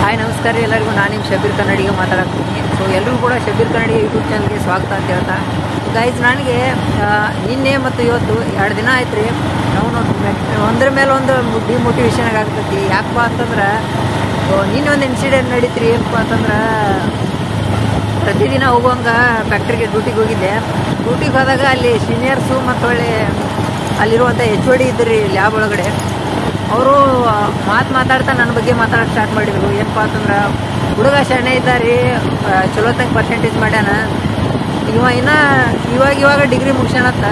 Hi ನಮಸ್ಕಾರ ರೀ ಎಲ್ಲರಿಗೂ. ನಾನು ನಿಮ್ಮ ಶಬೀರ್ ಕನ್ನಡಿಗೆ ಮಾತಾಡ್ತೀನಿ. ಸೊ ಎಲ್ಲರೂ ಕೂಡ ಶಬೀರ್ ಕನ್ನಡಿಗೆ ಯೂಟ್ಯೂಬ್ ಚಾನಲ್ಗೆ ಸ್ವಾಗತ ಅಂತ ಹೇಳ್ತಾ ಗೈಸ್, ನನಗೆ ನಿನ್ನೆ ಮತ್ತು ಇವತ್ತು 2 ದಿನ ಆಯ್ತು ರೀ. ನಾವು ಒಂದ್ರ ಮೇಲೆ ಒಂದು ಡಿಮೋಟಿವೇಶನ್ ಆಗ್ತೈತಿ. ಯಾಕಪ್ಪ ಅಂತಂದ್ರೆ ನಿನ್ನೆ ಒಂದು ಇನ್ಸಿಡೆಂಟ್ ನಡೀತ್ರಿ. ಏನಪ್ಪ ಅಂತಂದ್ರೆ ಪ್ರತಿದಿನ ಹೋಗುವಂಗೆ ಫ್ಯಾಕ್ಟ್ರಿಗೆ ಡ್ಯೂಟಿಗೆ ಹೋಗಿದ್ದೆ. ಡ್ಯೂಟಿಗೆ ಹೋದಾಗ ಅಲ್ಲಿ ಸೀನಿಯರ್ಸು ಮತ್ತು ಒಳ್ಳೆ ಅಲ್ಲಿರುವಂಥ HOD ಇದ್ರಿ ಲ್ಯಾಬ್ ಒಳಗಡೆ. ಅವರು ಮಾತಾಡ್ತಾ ನನ್ನ ಬಗ್ಗೆ ಮಾತಾಡೋಕೆ ಸ್ಟಾರ್ಟ್ ಮಾಡಿದರು. ಏನಪ್ಪ ಅಂತಂದ್ರೆ ಹುಡುಗ ಶಾಣೆ ಇದ್ದಾರೆ, ಚಲೋತ್ತಾಗ ಪರ್ಸೆಂಟೇಜ್ ಮಾಡ್ಯಾನ, ಇವಾಗ ಡಿಗ್ರಿ ಮುಗಿಸ್ಯಾನತ್ತ,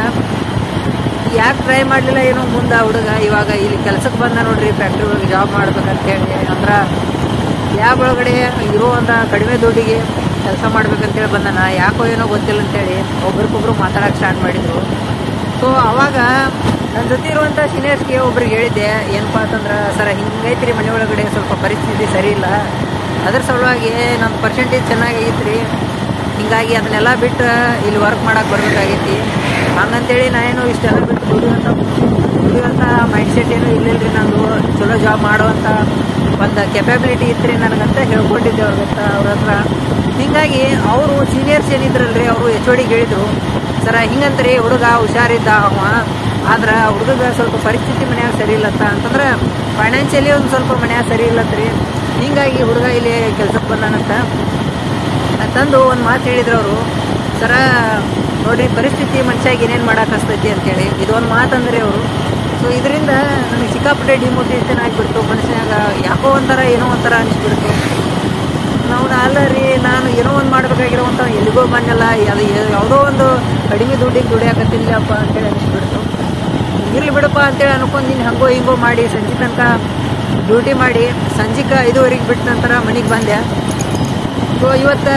ಯಾಕೆ ಟ್ರೈ ಮಾಡಲಿಲ್ಲ ಏನೋ ಮುಂದೆ ಹುಡುಗ ಇವಾಗ ಇಲ್ಲಿ ಕೆಲಸಕ್ಕೆ ಬಂದ ನೋಡ್ರಿ, ಫ್ಯಾಕ್ಟ್ರಿ ಒಳಗೆ ಜಾಬ್ ಮಾಡ್ಬೇಕಂತೇಳಿ. ಅಂದ್ರೆ ಲ್ಯಾಬ್ ಒಳಗಡೆ ಇರುವಂಥ ಕಡಿಮೆ ದುಡ್ಡಿಗೆ ಕೆಲಸ ಮಾಡ್ಬೇಕಂತೇಳಿ ಬಂದಾನ. ಯಾಕೋ ಏನೋ ಗೊತ್ತಿಲ್ಲ ಅಂತೇಳಿ ಒಬ್ರಿಗೊಬ್ರು ಮಾತಾಡೋಕೆ ಸ್ಟಾರ್ಟ್ ಮಾಡಿದರು. ಸೊ ಅವಾಗ ನನ್ನ ಜೊತೆ ಇರುವಂಥ ಸೀನಿಯರ್ಸ್ಗೆ ಒಬ್ರಿಗೆ ಹೇಳಿದ್ದೆ, ಏನಪ್ಪ ಅಂತಂದ್ರೆ ಸರ್ ಹಿಂಗೈತಿ ರೀ, ಮನೆ ಒಳಗಡೆ ಸ್ವಲ್ಪ ಪರಿಸ್ಥಿತಿ ಸರಿ ಇಲ್ಲ, ಅದ್ರ ಸಲುವಾಗಿ ನಮ್ಮ ಪರ್ಸೆಂಟೇಜ್ ಚೆನ್ನಾಗೈತಿ ರೀ, ಹಿಂಗಾಗಿ ಅದನ್ನೆಲ್ಲ ಬಿಟ್ಟು ಇಲ್ಲಿ ವರ್ಕ್ ಮಾಡೋಕೆ ಬರ್ಬೇಕಾಗೈತಿ. ಹಂಗಂತೇಳಿ ನಾನೇನು ಇಷ್ಟೆಲ್ಲ ಬಿಟ್ಟು ದುಡಿಯುವಂಥ ಮೈಂಡ್ಸೆಟ್ ಏನೂ ಇರಲಿಲ್ಲ ರೀ. ನಂದು ಚಲೋ ಜಾಬ್ ಮಾಡುವಂಥ ಒಂದು ಕೆಪಾಬಿಲಿಟಿ ಇತ್ತು ರೀ ನನಗಂತ ಹೇಳ್ಕೊಂಡಿದ್ದೆ ಅವ್ರ ಹತ್ರ. ಹೀಗಾಗಿ ಅವರು ಸೀನಿಯರ್ಸ್ ಏನಿದ್ರಲ್ರಿ, ಅವರು HOD ಹೇಳಿದರು, ಸರ ಹಿಂಗಂತ್ರಿ ಹುಡುಗ ಹುಷಾರಿದ್ದ ಅವ, ಆದ್ರೆ ಹುಡುಗ ಸ್ವಲ್ಪ ಪರಿಸ್ಥಿತಿ ಮನ್ಯಾಗ ಸರಿ ಇಲ್ಲತ್ತ, ಅಂತಂದ್ರೆ ಫೈನಾನ್ಷಿಯಲಿ ಒಂದು ಸ್ವಲ್ಪ ಮನ್ಯಾಗ ಸರಿ ಇಲ್ಲತ್ರಿ, ಹೀಗಾಗಿ ಹುಡುಗ ಇಲ್ಲಿ ಕೆಲ್ಸಕ್ಕೆ ಬಂದಾನಂತ ತಂದು ಒಂದು ಮಾತು ಹೇಳಿದ್ರು ಅವರು. ಸರ ನೋಡ್ರಿ, ಪರಿಸ್ಥಿತಿ ಮನುಷ್ಯಾಗ ಏನೇನು ಮಾಡಕ್ಕೆ ಹಸ್ತೈತಿ ಅಂತೇಳಿ ಇದೊಂದು ಮಾತಂದ್ರಿ ಅವರು. ಸೊ ಇದರಿಂದ ನನಗೆ ಸಿಕ್ಕಾಪಟ್ಟೆ ಡಿಮೋಟಿವೇಶನ್ ಆಗಿಬಿಡ್ತು. ಮನುಷ್ಯನಾಗ ಯಾಕೋ ಏನೋ ಒಂಥರ ಅನಿಸ್ಬಿಡ್ತು. ನಾವು ಅಲ್ಲ ರೀ, ನಾನು ಏನೋ ಒಂದು ಮಾಡ್ಬೇಕಾಗಿರೋವಂಥ ಎಲ್ಲಿಗೋ ಬಂದಲ್ಲ, ಅದು ಯಾವುದೋ ಒಂದು ಕಡಿಮೆ ದುಡ್ಡಿಗೆ ದುಡಿಯಾಕತ್ತಿಲ್ಲಪ್ಪ ಅಂತೇಳಿ ಅನಿಸ್ಬಿಡ್ತು. ಇರ್ಲಿ ಬಿಡಪ್ಪ ಅಂತೇಳಿ ಅನ್ಕೊಂಡು ನೀನು ಹಂಗೋ ಹಿಂಗೋ ಮಾಡಿ ಸಂಜೆ ತನಕ ಡ್ಯೂಟಿ ಮಾಡಿ ಸಂಜೆಗೆ 5:15 ಬಿಟ್ಟ ನಂತರ ಮನೆಗೆ ಬಂದೆ. ಸೊ ಇವತ್ತು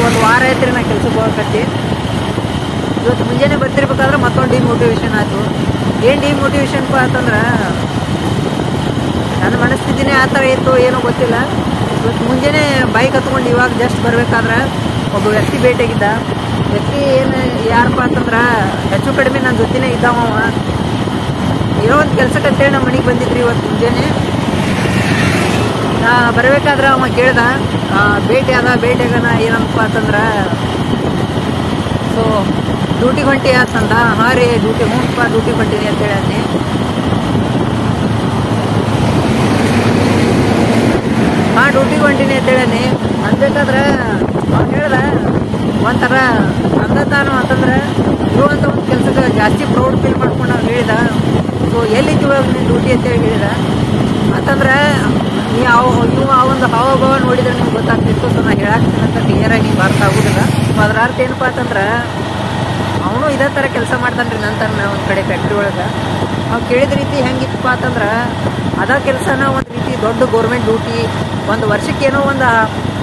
ಒಂದು ವಾರ ಆಯ್ತು ರೀ ನಾ ಕೆಲ್ಸಕ್ಕೆ ಹೋಗಕತ್ತಿ. ಇವತ್ತು ಮುಂಜಾನೆ ಬರ್ತಿರ್ಬೇಕಾದ್ರೆ ಮತ್ತೊಂದು ಡಿಮೋಟಿವೇಶನ್ ಆಯಿತು. ಏನು ಡಿಮೋಟಿವೇಶನ್ಪ ಅಂತಂದ್ರೆ ನನ್ನ ಮನಸ್ಥಿತಿನೇ ಆ ಥರ ಇತ್ತು, ಏನೋ ಗೊತ್ತಿಲ್ಲ. ಇವತ್ತು ಮುಂಜಾನೆ ಬೈಕ್ ಹತ್ಕೊಂಡು ಇವಾಗ ಜಸ್ಟ್ ಬರಬೇಕಾದ್ರೆ ಒಬ್ಬ ವ್ಯಕ್ತಿ ಭೇಟಿಯಾಗಿದ್ದ. ವ್ಯಕ್ತಿ ಯಾರಪ್ಪ ಅಂತಂದ್ರೆ ಹೆಚ್ಚು ಕಡಿಮೆ ನನ್ನ ಜೊತೆನೇ ಇದ್ದಾವ. ಏನೋ ಒಂದು ಕೆಲ್ಸಕ್ಕೆ ಅಂತೇಳಿ ನಮ್ಮ ಮನೆಗೆ ಬಂದಿದ್ರಿ ಇವತ್ತು ಮುಂಜಾನೆ. ನಾ ಬರಬೇಕಾದ್ರೆ ಅವ ಕೇಳ್ದ, ಭೇಟಿಯಾಗನ ಏನಪ್ಪ ಅಂತಂದ್ರೆ, ಸೊ ಡ್ಯೂಟಿಗೆ ಹೊಂಟಿ ಅಂತಂದ. ಹಾಂ ರೀ ಡ್ಯೂಟಿಗೆ ಹೊಂಟೀನಿ ಅಂತೇಳಿ ಅಂದೆ. ಡ್ಯೂಟಿಗೆ ಹೊಂಟೀನಿ ಅಂತೇಳಿ ಅನ್ಬೇಕಾದ್ರೆ ಅವ್ನು ಹೇಳ್ದ ಒಂಥರ ಅಂದತಾನು ಅಂತಂದ್ರೆ ಇರುವಂಥ ಒಂದು ಕೆಲಸಕ್ಕೆ ಜಾಸ್ತಿ ಪ್ರೌಡ್ ಫೀಲ್ ಮಾಡ್ಕೊಂಡು ಅವ್ನು ಹೇಳಿದ. ಸೊ ಎಲ್ಲಿತ್ತು ಇವಾಗ ನೀನು ಡ್ಯೂಟಿ ಅಂತೇಳಿ ಹೇಳಿದ. ಅಂತಂದ್ರೆ ನೀವು ಆ ಒಂದು ಹಾವಭಾವ ನೋಡಿದ್ರೆ ನಿಮ್ಗೆ ಗೊತ್ತಾಗ್ತಿತ್ತು. ಸೊ ನಾನು ಹೇಳಾಕ್ತೀನಿ ಅಂತ ಕ್ಲಿಯರಾಗಿ ಅರ್ಥ ಆಗೋದಿಲ್ಲ. ಸೊ ಅದ್ರ ಅರ್ಥ ಏನಪ್ಪ ಅಂತಂದ್ರೆ ಅವನು ಇದೇ ಥರ ಕೆಲಸ ಮಾಡ್ತಾನೆ ರೀ ನಂತರ ಒಂದು ಕಡೆ ಫ್ಯಾಕ್ಟ್ರಿ ಒಳಗೆ. ಅವ್ನು ಕೇಳಿದ ರೀತಿ ಹೆಂಗಿತ್ತಪ್ಪ ಅಂತಂದ್ರೆ ಅದ ಕೆಲಸನ ಒಂದು ರೀತಿ ದೊಡ್ಡ ಗೌರ್ಮೆಂಟ್ ಡ್ಯೂಟಿ, ಒಂದು ವರ್ಷಕ್ಕೆ ಏನೋ ಒಂದು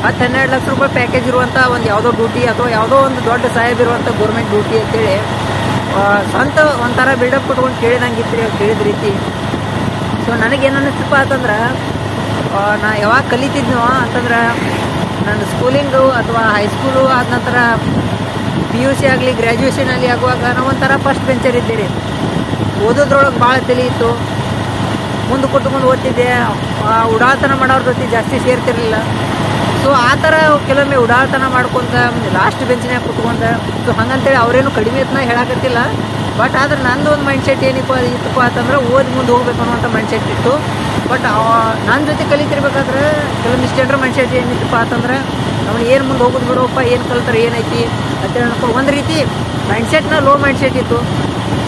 10-12 ಲಕ್ಷ ರೂಪಾಯಿ ಪ್ಯಾಕೇಜ್ ಇರುವಂಥ ಒಂದು ಯಾವುದೋ ಡ್ಯೂಟಿ ಅಥವಾ ಯಾವುದೋ ಒಂದು ದೊಡ್ಡ ಸಾಹೇಬ್ ಇರುವಂಥ ಗೌರ್ಮೆಂಟ್ ಡ್ಯೂಟಿ ಅಂತೇಳಿ ಸ್ವಂತ ಒಂಥರ ಬಿಲ್ಡಪ್ ಕೊಟ್ಕೊಂಡು ಕೇಳಿದಂಗಿತ್ತು ರೀ ಅವ್ರು ಕೇಳಿದ ರೀತಿ. ಸೊ ನನಗೇನು ಅನ್ನಿಸ್ತಪ್ಪ ಅಂತಂದ್ರೆ ನಾ ಯಾವಾಗ ಕಲಿತಿದ್ನೋ ಅಂತಂದ್ರೆ ನನ್ನ ಸ್ಕೂಲಿಂಗು ಅಥವಾ ಹೈಸ್ಕೂಲು ಆದ ನಂತರ PUC ಆಗಲಿ ಗ್ರ್ಯಾಜುಯೇಷನಲ್ಲಿ ಆಗುವಾಗ ನಾವು ಒಂಥರ ಫಸ್ಟ್ ಬೆಂಚರ್ ಇದ್ದೀರಿ. ಓದೋದ್ರೊಳಗೆ ಭಾಳ ತಲೆ ಇತ್ತು, ಮುಂದೆ ಕೊಟ್ಕೊಂಡು ಓದ್ತಿದ್ದೆ. ಉಡಾಳ್ತನ ಮಾಡೋರ ಜೊತೆ ಜಾಸ್ತಿ ಸೇರ್ತಿರ್ಲಿಲ್ಲ. ಸೊ ಆ ಥರ ಕೆಲವೊಮ್ಮೆ ಉಡಾಳ್ತನ ಮಾಡ್ಕೊಂತ ಲಾಸ್ಟ್ ಬೆಂಚಿನಾಗ ಕುತ್ಕೊಂಡ. ಸೊ ಹಂಗಂತೇಳಿ ಅವರೇನು ಕಡಿಮೆ ಇತ್ತನ ಹೇಳಕತ್ತಿಲ್ಲ. ಬಟ್ ಆದ್ರೆ ನಂದು ಒಂದು ಮೈಂಡ್ಸೆಟ್ ಇತ್ತಪ್ಪ ಅಂತಂದ್ರೆ ಓದಿ ಮುಂದೆ ಹೋಗ್ಬೇಕು ಅನ್ನೋಂಥ ಮೈಂಡ್ಸೆಟ್ ಇತ್ತು. ಬಟ್ ನನ್ನ ಜೊತೆ ಕಲಿತಿರ್ಬೇಕಾದ್ರೆ ಕೆಲವೊಂದಿಷ್ಟು ಜನರ ಮೈಂಡ್ಸೆಟ್ ಏನಿತ್ತಪ್ಪ ಅಂತಂದ್ರೆ ಅವ್ನು ಏನು ಮುಂದೆ ಹೋಗೋದು ಬಿಡೋಪ್ಪ, ಏನು ಕಲ್ತಾರೆ ಏನೈತಿ ಅಂತೇಳಿ ಅನ್ಕೊಂಡು ಒಂದು ರೀತಿ ಮೈಂಡ್ಸೆಟ್ನ ಲೋ ಮೈಂಡ್ಸೆಟ್ ಇತ್ತು.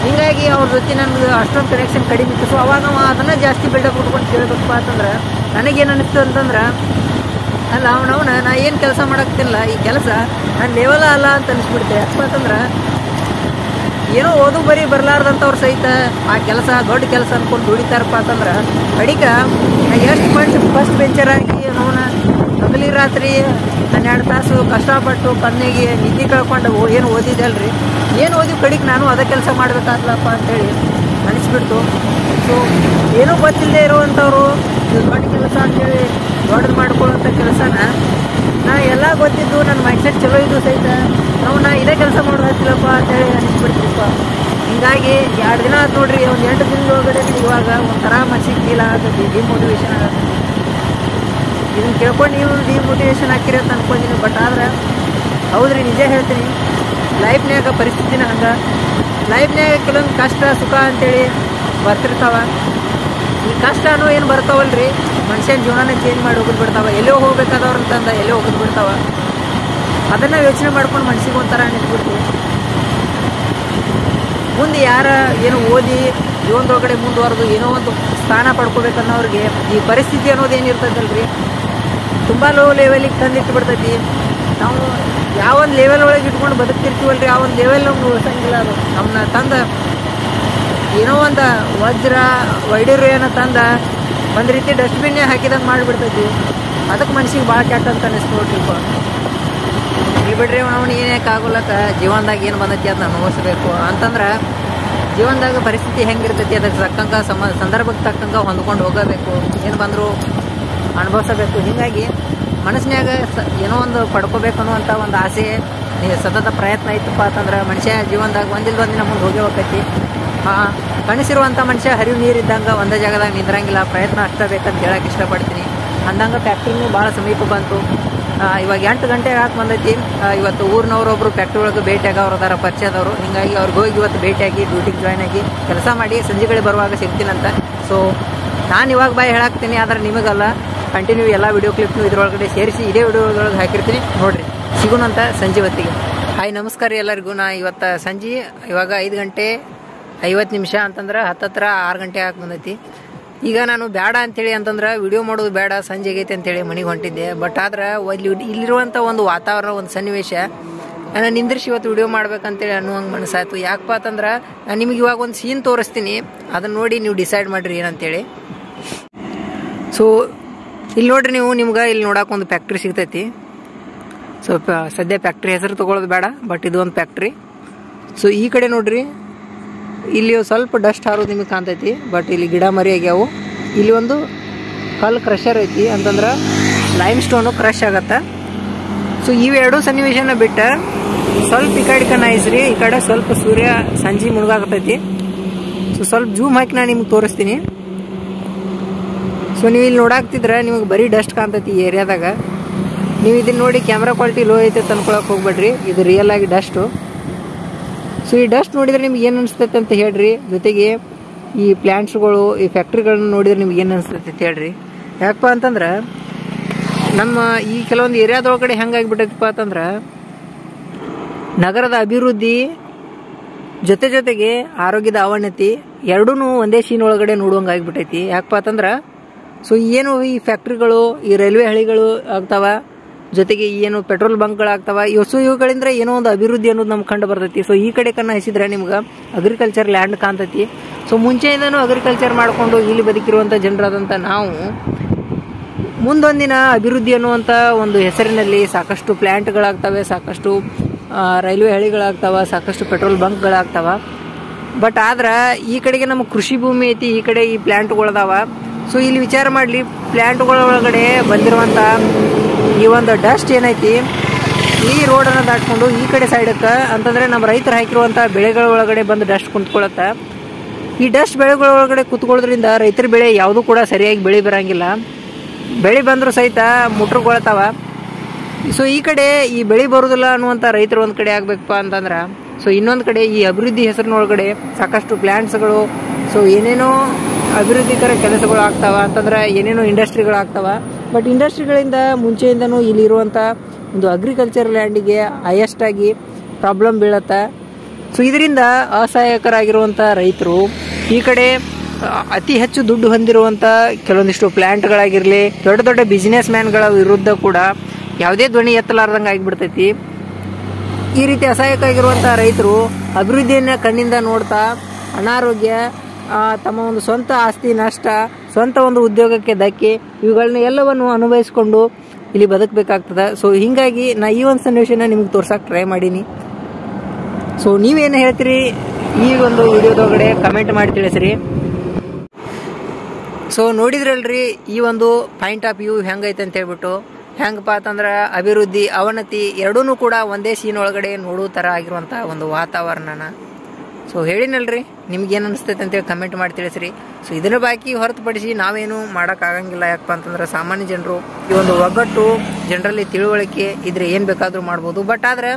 ಹೀಗಾಗಿ ಅವ್ರ ಜೊತೆ ನನಗೆ ಅಷ್ಟೊಂದು ಕನೆಕ್ಷನ್ ಕಡಿಮೆ ಇತ್ತು. ಸೊ ಅವಾಗ ನಾವು ಅದನ್ನು ಜಾಸ್ತಿ ಬಿಲ್ಡಪ್ ಕೊಟ್ಕೊಂಡು ಕೇಳಬೇಕಪ್ಪ ಅಂತಂದ್ರೆ ನನಗೇನು ಅನ್ನಿಸ್ತು ಅಂತಂದ್ರೆ, ಅಲ್ಲ ನಾ ಏನು ಕೆಲಸ ಮಾಡೋಕ್ತಿಲ್ಲ, ಈ ಕೆಲಸ ನನ್ನ ಲೆವೆಲ ಅಲ್ಲ ಅಂತ ಅನಿಸ್ಬಿಡ್ತೆ. ಯಾಕಪ್ಪ ಅಂತಂದ್ರೆ ಏನೋ ಓದು ಬರೀ ಬರಲಾರ್ದಂಥವ್ರು ಸಹಿತ ಆ ಕೆಲಸ ದೊಡ್ಡ ಕೆಲಸ ಅಂದ್ಕೊಂಡು ದುಡಿತಾರಪ್ಪ ಅಂತಂದ್ರೆ ಅಡಿಕ ಎಷ್ಟು ಫಸ್ಟ್ ಬೆಂಚರಾಗಿ ಅವನ ಹಗಲಿ ರಾತ್ರಿ 12 ತಾಸು ಕಷ್ಟಪಟ್ಟು ಕಣ್ಣಿಗೆ ನಿದ್ದೆ ಕಳ್ಕೊಂಡು ಏನು ಓದಿದೆ ಅಲ್ರಿ, ಏನು ಓದಿ ಕಡಿಗೆ ನಾನು ಅದೇ ಕೆಲಸ ಮಾಡ್ಬೇಕಾಗ್ಲಪ್ಪ ಅಂತೇಳಿ ಅನಿಸ್ಬಿಡ್ತು. ಸೊ ಏನೂ ಗೊತ್ತಿಲ್ಲದೆ ಇರುವಂಥವ್ರು ದೊಡ್ಡ ಕೆಲಸ ಅಂತೇಳಿ ದೊಡ್ಡದು ಮಾಡ್ಕೊಳ್ಳೋಂಥ ಕೆಲಸನ ನಾ ಎಲ್ಲ ಗೊತ್ತಿದ್ದು ನನ್ನ ಮೈಂಡ್ಸೆಟ್ ಚಲೋ ಇದ್ದು ಸಹಿತ ನಾ ಇದೇ ಕೆಲಸ ಮಾಡೋದಿಲ್ಲಪ್ಪ ಅಂತೇಳಿ ಅನಿಸ್ಬಿಡ್ತೀವಪ್ಪ. ಹಿಂಗಾಗಿ 2 ದಿನ ಆಯ್ತು ನೋಡ್ರಿ, ಒಂದು 8 ದಿನದ ಒಳಗಡೆ ಇವಾಗ ಒಂಥರ ಮನಸ್ಸಿಗೆ ಫೀಲ್ ಆಗತ್ತೆ, ಡಿಮೋಟಿವೇಶನ್ ಆಗತ್ತೆ. ಇದನ್ನು ಕೇಳ್ಕೊಂಡು ನೀವು ಡಿಮೋಟಿವೇಶನ್ ಹಾಕಿರಿ ಅಂತ ಅನ್ಕೊಂಡಿನಿ. ಬಟ್ ಆದ್ರೆ ಹೌದ್ರಿ, ನಿಜ ಹೇಳ್ತೀನಿ, ಲೈಫ್ನ್ಯಾಗ ಪರಿಸ್ಥಿತಿನ ಹಂಗೆ. ಲೈಫ್ನ್ಯಾಗ ಕೆಲವೊಂದು ಕಷ್ಟ ಸುಖ ಅಂತೇಳಿ ಬರ್ತಿರ್ತಾವ. ಈ ಕಷ್ಟ ಅನ್ನೋ ಏನು ಬರ್ತಾವಲ್ರಿ, ಮನುಷ್ಯನ ಜೀವನನ ಚೇಂಜ್ ಮಾಡಿ ಹೋಗೋದು ಬಿಡ್ತಾವ. ಎಲ್ಲೋ ಹೋಗ್ಬೇಕಾದವ್ರು ಅಂತಂದ ಎಲ್ಲೋ ಹೋಗೋದು ಬಿಡ್ತಾವ. ಅದನ್ನು ಯೋಚನೆ ಮಾಡ್ಕೊಂಡು ಮನ್ಸಿಗೆ ಒಂಥರ ನಿಂತ್ಬಿಡ್ತೀವಿ. ಮುಂದೆ ಯಾರ ಏನೋ ಓದಿ ಜೀವನದೊಳಗಡೆ ಮುಂದುವರೆದು ಏನೋ ಒಂದು ಸ್ಥಾನ ಪಡ್ಕೋಬೇಕನ್ನೋರಿಗೆ ಈ ಪರಿಸ್ಥಿತಿ ಅನ್ನೋದು ಏನಿರ್ತೈತಲ್ರಿ, ತುಂಬ ಲೋ ಲೆವೆಲಿಗೆ ತಂದಿಟ್ಟು ಬಿಡ್ತೈತಿ. ನಾವು ಯಾವೊಂದು ಲೆವೆಲ್ ಒಳಗೆ ಇಟ್ಕೊಂಡು ಬದುಕ್ತಿರ್ತೀವಲ್ರಿ, ಆ ಒಂದು ಲೆವೆಲ್ ನಮ್ಗೆ ಉಳಿಸಂಗಿಲ್ಲ. ಅದು ನಮ್ಮನ್ನ ತಂದ ಏನೋ ಒಂದು ವಜ್ರ ವೈಡೂರ್ಯನ ತಂದ ಒಂದು ರೀತಿ ಡಸ್ಟ್ಬಿನ್ನೇ ಹಾಕಿದಂಗೆ ಮಾಡಿಬಿಡ್ತೈತಿ. ಅದಕ್ಕೆ ಮನ್ಸಿಗೆ ಭಾಳ ಕೆಟ್ಟ ಅಂತ ಅನಿಸ್ತು ನೋಡ್ರಿಪ್ಪ. ಇಲ್ಲಿ ಬಿಡ್ರಿ, ಅವನು ಏನಕ್ಕೆ ಆಗೋಲಕ್ಕ ಜೀವನದಾಗ ಏನು ಬಂದೈತಿ ಅದನ್ನ ಅನುಭವಿಸ್ಬೇಕು ಅಂತಂದ್ರೆ ಜೀವನದಾಗ ಪರಿಸ್ಥಿತಿ ಹೆಂಗಿರ್ತೈತಿ ಅದಕ್ಕೆ ತಕ್ಕಂಗೆ ಸಂದರ್ಭಕ್ಕೆ ತಕ್ಕಂಗೆ ಹೊಂದ್ಕೊಂಡು ಹೋಗಬೇಕು. ಏನು ಬಂದರೂ ಅನುಭವಿಸಬೇಕು. ಹೀಗಾಗಿ ಮನಸ್ಸಿನಾಗ ಏನೋ ಒಂದು ಪಡ್ಕೋಬೇಕು ಅನ್ನುವಂಥ ಒಂದು ಆಸೆ ಸತತ ಪ್ರಯತ್ನ ಇತ್ತಪ್ಪ ಅಂತಂದ್ರೆ ಮನುಷ್ಯ ಜೀವನದಾಗ ಒಂದಿಲ್ಲ ಒಂದಿನ ಮುಂದೆ ಹೋಗೇ ಹೋಗ್ತೈತಿ. ಕನಸಿರುವಂಥ ಮನುಷ್ಯ ಹರಿವು ನೀರಿದ್ದಂಗೆ ಒಂದೇ ಜಾಗದಾಗ ನಿಂದ್ರಂಗಿಲ್ಲ. ಪ್ರಯತ್ನ ಅಷ್ಟೇ ಬೇಕಂತ ಹೇಳಕ್ಕೆ ಇಷ್ಟಪಡ್ತೀನಿ. ಅಂದಂಗೆ ಫ್ಯಾಕ್ಟ್ರಿನೂ ಭಾಳ ಸಮೀಪ ಬಂತು. ಇವಾಗ 8 ಗಂಟೆಗೆ ಹಾಕಿ ಬಂದೈತಿ. ಇವತ್ತು ಊರಿನವ್ರೊಬ್ರು ಫ್ಯಾಕ್ಟ್ರಿ ಒಳಗೆ ಭೇಟಿಯಾಗ ಅವ್ರು ಅದಾರ ಪರಿಚಯದವರು. ಹೀಗಾಗಿ ಅವ್ರಿಗೆ ಹೋಗಿ ಇವತ್ತು ಭೇಟಿಯಾಗಿ ಡ್ಯೂಟಿಗೆ ಜಾಯ್ನ್ ಆಗಿ ಕೆಲಸ ಮಾಡಿ ಸಂಜೆಗಳಿಗೆ ಬರುವಾಗ ಸಿಗ್ತೀನಂತ. ಸೊ ನಾನು ಇವಾಗ ಬಾಯ್ ಹೇಳಾಕ್ತೀನಿ, ಆದರೆ ನಿಮಗಲ್ಲ, ಕಂಟಿನ್ಯೂ ಎಲ್ಲ ವಿಡಿಯೋ ಕ್ಲಿಪ್ನು ಇದ್ರೊಳಗಡೆ ಸೇರಿಸಿ ಇದೇ ವಿಡಿಯೋದೊಳಗೆ ಹಾಕಿರ್ತೀನಿ, ನೋಡಿರಿ. ಸಿಗೋಣಂತ ಸಂಜೆ ಹೊತ್ತಿಗೆ. ಹಾಯ್, ನಮಸ್ಕಾರ ಎಲ್ಲರಿಗೂ. ನಾ ಇವತ್ತು ಸಂಜೆ ಇವಾಗ 5:50 ಅಂತಂದ್ರೆ ಹತ್ತತ್ರ 6 ಗಂಟೆ ಹಾಕಿ ಬಂದೈತಿ. ಈಗ ನಾನು ಬೇಡ ಅಂಥೇಳಿ ಅಂತಂದ್ರೆ ವಿಡಿಯೋ ಮಾಡೋದು ಬೇಡ, ಸಂಜೆ ಆಗೈತೆ ಅಂತೇಳಿ ಮನೆಗೆ ಹೊಂಟಿದ್ದೆ. ಬಟ್ ಆದ್ರೆ ಇಲ್ಲಿರುವಂಥ ಒಂದು ವಾತಾವರಣ, ಒಂದು ಸನ್ನಿವೇಶ ನಾನು ನಿಂದ್ರಿಸಿ ಇವತ್ತು ವಿಡಿಯೋ ಮಾಡ್ಬೇಕಂತೇಳಿ ಅನ್ನುವಂಗೆ ಮನಸ್ಸಾಯ್ತು. ಯಾಕಪ್ಪ ಅಂತಂದ್ರೆ ನಾನು ನಿಮಗೆ ಇವಾಗ ಒಂದು ಸೀನ್ ತೋರಿಸ್ತೀನಿ, ಅದನ್ನ ನೋಡಿ ನೀವು ಡಿಸೈಡ್ ಮಾಡಿರಿ ಏನಂತೇಳಿ. ಸೊ ಇಲ್ಲಿ ನೋಡ್ರಿ, ನಿಮ್ಗೆ ಇಲ್ಲಿ ನೋಡಕ್ಕೆ ಒಂದು ಫ್ಯಾಕ್ಟ್ರಿ ಸಿಗ್ತೈತಿ. ಸ್ವಲ್ಪ ಸದ್ಯ ಫ್ಯಾಕ್ಟ್ರಿ ಹೆಸರು ತೊಗೊಳೋದು ಬೇಡ, ಬಟ್ ಇದು ಒಂದು ಫ್ಯಾಕ್ಟ್ರಿ. ಸೊ ಈ ಕಡೆ ನೋಡ್ರಿ, ಇಲ್ಲಿ ಸ್ವಲ್ಪ ಡಸ್ಟ್ ಹಾರೋದು ನಿಮಗೆ ಕಾಣ್ತೈತಿ. ಬಟ್ ಇಲ್ಲಿ ಗಿಡ ಮರಿ ಆಗ್ಯಾವು. ಇಲ್ಲಿ ಒಂದು ಕಲ್ಲು ಕ್ರಷರ್ ಐತಿ, ಅಂತಂದ್ರೆ ಲೈಮ್ ಸ್ಟೋನು ಕ್ರಷ್ ಆಗತ್ತೆ. ಸೊ ಇವೆರಡು ಸನ್ನಿವೇಶನ ಬಿಟ್ಟು ಸ್ವಲ್ಪ ಈ ಕಡೆ ಕನಾಯಿಸ್ರಿ. ಈ ಕಡೆ ಸ್ವಲ್ಪ ಸೂರ್ಯ ಸಂಜೆ ಮುಳುಗಾಕತೈತಿ. ಸೊ ಸ್ವಲ್ಪ ಜೂಮ್ ಹಾಕಿ ನಾನು ನಿಮ್ಗೆ ತೋರಿಸ್ತೀನಿ. ಸೊ ನೀವು ಇಲ್ಲಿ ನೋಡಾಕ್ತಿದ್ರೆ ನಿಮಗೆ ಬರೀ ಡಸ್ಟ್ ಕಾಣ್ತೈತಿ ಈ ಏರಿಯಾದಾಗ. ನೀವು ಇದನ್ನ ನೋಡಿ ಕ್ಯಾಮ್ರಾ ಕ್ವಾಲಿಟಿ ಲೋ ಐತೆ ತಂದ್ಕೊಳಕ್ಕೆ ಹೋಗ್ಬೇಡ್ರಿ, ಇದು ರಿಯಲ್ ಆಗಿ ಡಸ್ಟು. ಸೊ ಈ ಡಸ್ಟ್ ನೋಡಿದ್ರೆ ನಿಮ್ಗೆ ಏನು ಅನಿಸ್ತೈತೆ ಅಂತ ಹೇಳ್ರಿ. ಜೊತೆಗೆ ಈ ಪ್ಲ್ಯಾಂಟ್ಸ್ಗಳು, ಈ ಫ್ಯಾಕ್ಟ್ರಿಗಳನ್ನ ನೋಡಿದ್ರೆ ನಿಮ್ಗೆ ಏನು ಅನಿಸ್ತೈತೆ ಅಂತ ಹೇಳ್ರಿ. ಯಾಕಪ್ಪ ಅಂತಂದ್ರೆ ನಮ್ಮ ಈ ಕೆಲವೊಂದು ಏರಿಯಾದೊಳಗಡೆ ಹೆಂಗಾಗಿಬಿಟ್ಟೈತಪ್ಪ ಅಂತಂದ್ರೆ ನಗರದ ಅಭಿವೃದ್ಧಿ ಜೊತೆಗೆ ಆರೋಗ್ಯದ ಅವನತಿ ಎರಡೂ ಒಂದೇ ಸೀನ್ ಒಳಗಡೆ ನೋಡುವಂಗೆ ಆಗಿಬಿಟ್ಟೈತಿ. ಯಾಕಪ್ಪ ಅಂತಂದ್ರೆ ಸೊ ಏನು ಈ ಫ್ಯಾಕ್ಟ್ರಿಗಳು, ಈ ರೈಲ್ವೆ ಹಳಿಗಳು ಆಗ್ತಾವ, ಜೊತೆಗೆ ಏನು ಪೆಟ್ರೋಲ್ ಬಂಕ್ಗಳಾಗ್ತಾವ, ಇವುಗಳಿಂದ ಏನೋ ಒಂದು ಅಭಿವೃದ್ಧಿ ಅನ್ನೋದು ನಮ್ಗೆ ಕಂಡು ಬರ್ತೈತಿ. ಸೊ ಈ ಕಡೆ ಕನ್ನ ಹಸಿದ್ರೆ ನಿಮ್ಗೆ ಅಗ್ರಿಕಲ್ಚರ್ ಲ್ಯಾಂಡ್ ಕಾಣ್ತೈತಿ. ಸೊ ಮುಂಚೆಯಿಂದನೂ ಅಗ್ರಿಕಲ್ಚರ್ ಮಾಡಿಕೊಂಡು ಇಲ್ಲಿ ಬದುಕಿರುವಂಥ ಜನರಾದಂಥ ನಾವು ಮುಂದೊಂದಿನ ಅಭಿವೃದ್ಧಿ ಅನ್ನುವಂಥ ಒಂದು ಹೆಸರಿನಲ್ಲಿ ಸಾಕಷ್ಟು ಪ್ಲ್ಯಾಂಟ್ಗಳಾಗ್ತವೆ, ಸಾಕಷ್ಟು ರೈಲ್ವೆ ಹಳಿಗಳಾಗ್ತಾವ, ಸಾಕಷ್ಟು ಪೆಟ್ರೋಲ್ ಬಂಕ್ಗಳಾಗ್ತಾವ. ಬಟ್ ಆದ್ರೆ ಈ ಕಡೆಗೆ ನಮ್ಮ ಕೃಷಿ ಭೂಮಿ ಐತಿ, ಈ ಕಡೆ ಈ ಪ್ಲ್ಯಾಂಟ್ಗಳದಾವ. ಸೊ ಇಲ್ಲಿ ವಿಚಾರ ಮಾಡಲಿ, ಪ್ಲ್ಯಾಂಟ್ಗಳ ಒಳಗಡೆ ಬಂದಿರುವಂಥ ಈ ಒಂದು ಡಸ್ಟ್ ಏನೈತಿ, ಈ ರೋಡನ್ನು ದಾಟ್ಕೊಂಡು ಈ ಕಡೆ ಸೈಡಕ್ಕೆ ಅಂತಂದರೆ ನಮ್ಮ ರೈತರು ಹಾಕಿರುವಂಥ ಬೆಳೆಗಳ ಒಳಗಡೆ ಬಂದು ಡಸ್ಟ್ ಕುಂತ್ಕೊಳತ್ತ. ಈ ಡಸ್ಟ್ ಬೆಳೆಗಳ ಒಳಗಡೆ ಕುತ್ಕೊಳ್ಳೋದ್ರಿಂದ ರೈತರ ಬೆಳೆ ಯಾವುದೂ ಕೂಡ ಸರಿಯಾಗಿ ಬೆಳೆ ಬರೋಂಗಿಲ್ಲ. ಬೆಳೆ ಬಂದರೂ ಸಹಿತ ಮುಟ್ರುಗೊಳ್ತಾವ. ಸೊ ಈ ಕಡೆ ಈ ಬೆಳೆ ಬರೋದಿಲ್ಲ ಅನ್ನುವಂಥ ರೈತರು ಒಂದು ಕಡೆ ಆಗಬೇಕಪ್ಪ ಅಂತಂದ್ರೆ, ಸೊ ಇನ್ನೊಂದು ಕಡೆ ಈ ಅಭಿವೃದ್ಧಿ ಹೆಸರಿನೊಳಗಡೆ ಸಾಕಷ್ಟು ಪ್ಲ್ಯಾಂಟ್ಸ್ಗಳು, ಸೊ ಏನೇನೋ ಅಭಿವೃದ್ಧಿಕರ ಕೆಲಸಗಳು ಆಗ್ತಾವ, ಅಂತಂದ್ರೆ ಏನೇನೋ ಇಂಡಸ್ಟ್ರಿಗಳಾಗ್ತಾವ. ಬಟ್ ಇಂಡಸ್ಟ್ರಿಗಳಿಂದ ಮುಂಚೆಯಿಂದನೂ ಇಲ್ಲಿರುವಂಥ ಒಂದು ಅಗ್ರಿಕಲ್ಚರ್ ಲ್ಯಾಂಡಿಗೆ ಹೈಯೆಸ್ಟಾಗಿ ಪ್ರಾಬ್ಲಮ್ ಬೀಳತ್ತೆ. ಸೊ ಇದರಿಂದ ಅಸಹಾಯಕರಾಗಿರುವಂಥ ರೈತರು ಈ ಕಡೆ ಅತಿ ಹೆಚ್ಚು ದುಡ್ಡು ಹೊಂದಿರುವಂಥ ಕೆಲವೊಂದಿಷ್ಟು ಪ್ಲ್ಯಾಂಟ್ಗಳಾಗಿರಲಿ, ದೊಡ್ಡ ದೊಡ್ಡ ಬಿಸ್ನೆಸ್ ಮ್ಯಾನ್ಗಳ ವಿರುದ್ಧ ಕೂಡ ಯಾವುದೇ ಧ್ವನಿ ಎತ್ತಲಾರ್ದಂಗೆ ಆಗಿಬಿಡ್ತೈತಿ. ಈ ರೀತಿ ಅಸಹಾಯಕ ಆಗಿರುವಂಥ ರೈತರು ಅಭಿವೃದ್ಧಿಯನ್ನು ಕಣ್ಣಿಂದ ನೋಡ್ತಾ ಅನಾರೋಗ್ಯ, ತಮ್ಮ ಒಂದು ಸ್ವಂತ ಆಸ್ತಿ ನಷ್ಟ, ಸ್ವಂತ ಒಂದು ಉದ್ಯೋಗಕ್ಕೆ ಧಕ್ಕೆ, ಇವುಗಳನ್ನ ಎಲ್ಲವನ್ನು ಅನುಭವಿಸ್ಕೊಂಡು ಇಲ್ಲಿ ಬದುಕಬೇಕಾಗ್ತದೆ. ಸೊ ಹೀಗಾಗಿ ನಾ ಈ ಒಂದು ಸನ್ನಿವೇಶನ ನಿಮ್ಗೆ ತೋರ್ಸಕ್ಕೆ ಟ್ರೈ ಮಾಡೀನಿ. ಸೊ ನೀವೇನು ಹೇಳ್ತೀರಿ ಈ ಒಂದು ವಿಡಿಯೋದೊಳಗಡೆ ಕಮೆಂಟ್ ಮಾಡಿ ತಿಳಿಸ್ರಿ. ಸೊ ನೋಡಿದ್ರಲ್ರಿ ಈ ಒಂದು ಪಾಯಿಂಟ್ ಆಫ್ ವ್ಯೂ ಹೆಂಗೈತೆ ಅಂತ ಹೇಳ್ಬಿಟ್ಟು. ಹೆಂಗಪ್ಪ ಅಂತಂದ್ರೆ ಅಭಿವೃದ್ಧಿ ಅವನತಿ ಎರಡೂ ಕೂಡ ಒಂದೇ ಸೀನ್ ಒಳಗಡೆ ನೋಡೋ ಥರ ಆಗಿರುವಂಥ ಒಂದು ವಾತಾವರಣನ. ಸೊ ಹೇಳಿನಲ್ರಿ, ನಿಮ್ಗೇನು ಅನಿಸ್ತೈತೆ ಅಂತೇಳಿ ಕಮೆಂಟ್ ಮಾಡಿ ತಿಳಿಸ್ರಿ. ಸೊ ಇದನ್ನ ಬಾಕಿ ಹೊರತುಪಡಿಸಿ ನಾವೇನು ಮಾಡೋಕ್ಕಾಗಂಗಿಲ್ಲ. ಯಾಕಪ್ಪ ಅಂತಂದ್ರೆ ಸಾಮಾನ್ಯ ಜನರು ಈ ಒಂದು ಒಗ್ಗಟ್ಟು, ಜನರಲ್ಲಿ ತಿಳುವಳಿಕೆ ಇದ್ರೆ ಏನು ಬೇಕಾದರೂ ಮಾಡ್ಬೋದು. ಬಟ್ ಆದ್ರೆ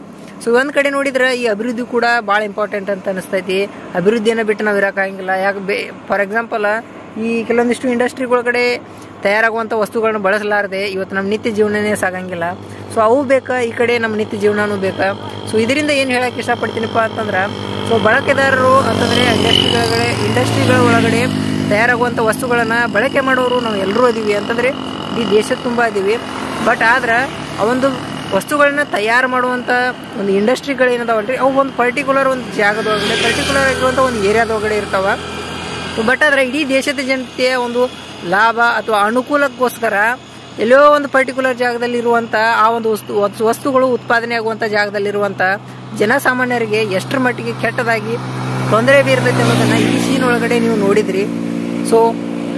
ಸೊ ಒಂದು ಕಡೆ ನೋಡಿದ್ರೆ ಈ ಅಭಿವೃದ್ಧಿ ಕೂಡ ಭಾಳ ಇಂಪಾರ್ಟೆಂಟ್ ಅಂತ ಅನಿಸ್ತೈತಿ. ಅಭಿವೃದ್ಧಿಯನ್ನು ಬಿಟ್ಟು ನಾವು ಇರೋಕ್ಕಾಗಂಗಿಲ್ಲ. ಯಾಕೆ ಫಾರ್ ಎಕ್ಸಾಂಪಲ್ ಈ ಕೆಲವೊಂದಿಷ್ಟು ಇಂಡಸ್ಟ್ರಿಗಳ ತಯಾರಾಗುವಂಥ ವಸ್ತುಗಳನ್ನ ಬಳಸಲಾರದೆ ಇವತ್ತು ನಮ್ಮ ನಿತ್ಯ ಜೀವನನೇ ಸಾಗಂಗಿಲ್ಲ. ಸೊ ಅವು ಬೇಕಾ, ಈ ಕಡೆ ನಮ್ಮ ನಿತ್ಯ ಜೀವನನೂ ಬೇಕಾ. ಸೊ ಇದರಿಂದ ಏನು ಹೇಳಕ್ಕೆ ಇಷ್ಟಪಡ್ತೀನಪ್ಪ ಅಂತಂದ್ರೆ, ಸೊ ಬಳಕೆದಾರರು ಅಂತಂದರೆ ಇಂಡಸ್ಟ್ರಿಗಳ ಒಳಗಡೆ ತಯಾರಾಗುವಂಥ ವಸ್ತುಗಳನ್ನು ಬಳಕೆ ಮಾಡೋರು ನಾವು ಎಲ್ಲರೂ ಅದೀವಿ ಅಂತಂದರೆ ಈ ದೇಶದ ತುಂಬ ಅದೀವಿ. ಬಟ್ ಆದ್ರೆ ಆ ಒಂದು ವಸ್ತುಗಳನ್ನ ತಯಾರು ಮಾಡುವಂಥ ಒಂದು ಇಂಡಸ್ಟ್ರಿಗಳೇನದಾವಲ್ರಿ, ಅವು ಒಂದು ಪರ್ಟಿಕ್ಯುಲರ್ ಒಂದು ಜಾಗದೊಳಗಡೆ ಪರ್ಟಿಕ್ಯುಲರ್ ಆಗಿರುವಂಥ ಒಂದು ಏರಿಯಾದೊಳಗಡೆ ಇರ್ತಾವೆ. ಬಟ್ ಆದರೆ ಇಡೀ ದೇಶದ ಜನತೆಯ ಒಂದು ಲಾಭ ಅಥವಾ ಅನುಕೂಲಕ್ಕೋಸ್ಕರ ಎಲ್ಲೋ ಒಂದು ಪರ್ಟಿಕ್ಯುಲರ್ ಜಾಗದಲ್ಲಿ ಇರುವಂಥ ಆ ಒಂದು ವಸ್ತುಗಳು ಉತ್ಪಾದನೆ ಆಗುವಂಥ ಜಾಗದಲ್ಲಿರುವಂಥ ಜನಸಾಮಾನ್ಯರಿಗೆ ಎಷ್ಟರ ಮಟ್ಟಿಗೆ ಕೆಟ್ಟದಾಗಿ ತೊಂದರೆ ಬೀರ್ತೈತೆ ಅನ್ನೋದನ್ನು ಈ ಸೀನ್ ಒಳಗಡೆ ನೀವು ನೋಡಿದ್ರಿ. ಸೊ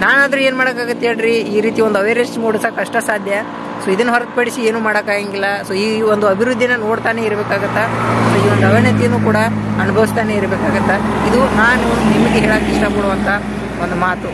ನಾನಾದರೂ ಏನು ಮಾಡೋಕ್ಕಾಗತ್ತೆ ಹೇಳ್ರಿ, ಈ ರೀತಿ ಒಂದು ಅವೇರ್ನೆಸ್ ಮೂಡಿಸೋಕೆ ಅಷ್ಟ ಸಾಧ್ಯ. ಸೊ ಇದನ್ನು ಹೊರತುಪಡಿಸಿ ಏನೂ ಮಾಡೋಕ್ಕಾಗಂಗಿಲ್ಲ. ಸೊ ಈ ಒಂದು ಅಭಿವೃದ್ಧಿನ ನೋಡ್ತಾನೆ ಇರಬೇಕಾಗತ್ತಾ. ಸೊ ಈ ಒಂದು ಅವನತಿಯನ್ನು ಕೂಡ ಅನುಭವಿಸ್ತಾನೆ ಇರಬೇಕಾಗತ್ತಾ. ಇದು ನಾನು ನಿಮಗೆ ಹೇಳಕ್ಕೆ ಇಷ್ಟಪಡುವಂಥ ಒಂದು ಮಾತು.